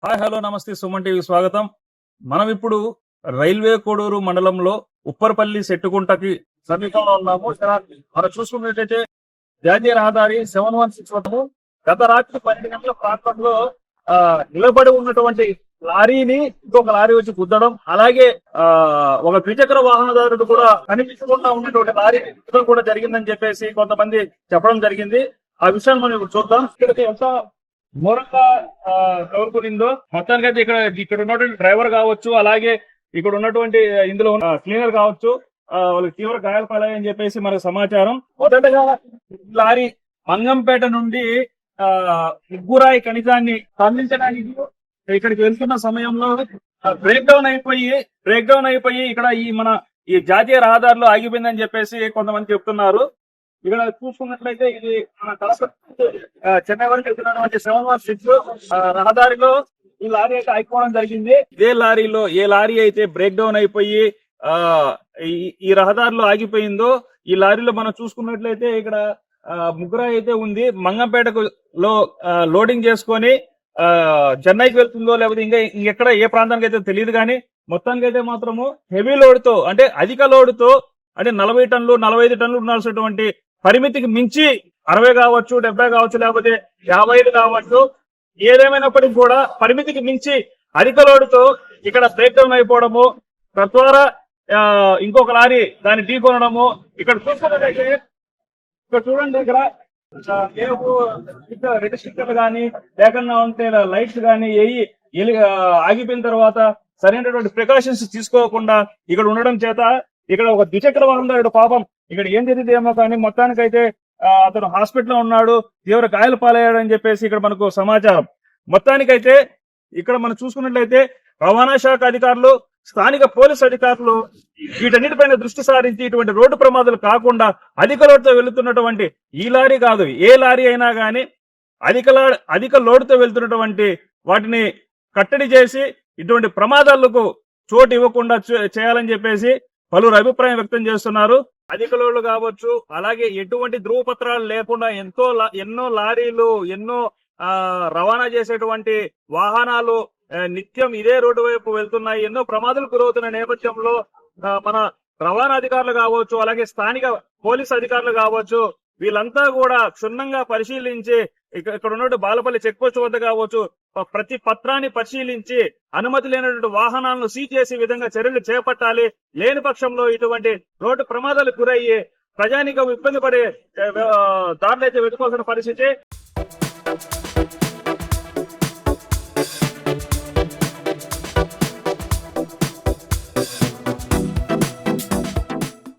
Hi hello నమస్తే Suman TV స్వాగతం. మనం ఇప్పుడు రైల్వే కోడూరు మండలంలో ఉప్పరపల్లి సెట్టుకుంటకి సమీపంలో ఉన్నాము. మనం చూసుకున్నట్లయితే జాతీయ రహదారి 716 వద్ద గత రాత్రి 12 గంటల ప్రాంతంలో నిలబడి ఉన్నటువంటి లారీని ఇంకొక లారీ వచ్చి గుద్దడం, అలాగే ఒక ద్విచక్ర వాహనదారుడు కూడా కనిపించకుండా ఉన్నటువంటి లారీ గుద్దడం కూడా జరిగిందని చెప్పేసి కొంతమంది చెప్పడం జరిగింది. ఆ విషయాన్ని మనం ఇప్పుడు చూద్దాం. ఇక్కడికి ఎంత ఘోరంగా కోరుకునిందో మొత్తానికి అయితే ఇక్కడ ఉన్నటువంటి డ్రైవర్ కావచ్చు, అలాగే ఇక్కడ ఉన్నటువంటి ఇందులో క్లీనర్ కావచ్చు, వాళ్ళకి తీవ్ర గాయాలు పడాయని చెప్పేసి మనకు సమాచారం. మొదటగా లారీ మంగంపేట నుండి ముగ్గురాయి ఖనిజాన్ని తరలించడానికి ఇక్కడికి వెళ్తున్న సమయంలో బ్రేక్ డౌన్ అయిపోయి ఇక్కడ ఈ జాతీయ రహదారిలో ఆగిపోయిందని చెప్పేసి కొంతమంది చెప్తున్నారు. ఇక్కడ చూసుకున్నట్లయితే ఇది మన చెన్నై వరకు వెళ్తున్నటువంటి 716 రహదారిలో ఈ లారీ అయితే ఆగిపోవడం జరిగింది. ఇదే లారీలో ఏ లారీ అయితే బ్రేక్ డౌన్ అయిపోయి ఈ రహదారిలో ఆగిపోయిందో ఈ లారీలో మనం చూసుకున్నట్లయితే ఇక్కడ ముగ్గురు అయితే ఉంది. మంగంపేటకు లోడింగ్ చేసుకొని చెన్నైకి వెళ్తుందో లేకపోతే ఇంకెక్కడ ఏ ప్రాంతానికి అయితే తెలియదు, కానీ మొత్తానికి అయితే మాత్రము హెవీ లోడ్ తో అంటే అధిక లోడ్ తో అంటే 40 టన్నులు 45 టన్నులు ఉండాల్సినటువంటి పరిమితికి మించి 60 కావచ్చు, 70 కావచ్చు, లేకపోతే 55 కావచ్చు, ఏదేమైనప్పటికీ కూడా పరిమితికి మించి అధిక లోడుతో ఇక్కడ బ్రేక్ డౌన్ అయిపోవడము, తద్వారా ఇంకొక లారీ దాన్ని ఢీకొనడము. ఇక్కడ చూసుకున్నట్లయితే ఇక్కడ చూడండి, ఇక్కడ రెడ్ స్టిక్కర్లు కానీ లేకుండా ఉంటే లైట్స్ కానీ ఆగిపోయిన తర్వాత సరైనటువంటి ప్రికాషన్స్ తీసుకోకుండా ఇక్కడ ఉండడం చేత ఇక్కడ ఒక ద్విచక్ర వాహనదారుడు పాపం ఇక్కడ ఏం జరిగిందేమో కానీ మొత్తానికైతే అతను హాస్పిటల్లో ఉన్నాడు, తీవ్ర గాయాలు పాలయ్యాడని చెప్పేసి ఇక్కడ మనకు సమాచారం. మొత్తానికైతే ఇక్కడ మనం చూసుకున్నట్లయితే రవాణా శాఖ అధికారులు, స్థానిక పోలీసు అధికారులు వీటన్నిటిపైన దృష్టి సారించి ఇటువంటి రోడ్డు ప్రమాదాలు కాకుండా అధిక లోటుతో వెళుతున్నటువంటి ఈ లారీ కాదు, ఏ లారీ అయినా కానీ అధిక లోటుతో వెళ్తున్నటువంటి వాటిని కట్టడి చేసి ఇటువంటి ప్రమాదాలకు చోటు ఇవ్వకుండా చేయాలని చెప్పేసి పలువురు అభిప్రాయం వ్యక్తం చేస్తున్నారు. అధిక లోడ్లు కావచ్చు, అలాగే ఎటువంటి ధృవపత్రాలు లేకుండా ఎన్నో లారీలు, ఎన్నో రవాణా చేసేటువంటి వాహనాలు నిత్యం ఇదే రోడ్డు వైపు వెళ్తున్నాయి. ఎన్నో ప్రమాదాలు గురవుతున్న నేపథ్యంలో మన రవాణా అధికారులు కావచ్చు, అలాగే స్థానిక పోలీసు అధికారులు కావచ్చు, వీళ్ళంతా కూడా క్షుణ్ణంగా పరిశీలించి ఇక్కడ ఉన్నటువంటి బాలపల్లి చెక్ పోస్ట్ వద్ద కావచ్చు ప్రతి పత్రాన్ని పరిశీలించి అనుమతి లేనటువంటి వాహనాలను సీజ్ చేసే విధంగా చర్యలు చేపట్టాలి. లేని పక్షంలో ఇటువంటి రోడ్డు ప్రమాదాలు గురయ్యి ప్రజానికం ఇబ్బంది పడే దారులు అయితే వెతుకోవాల్సిన పరిస్థితి.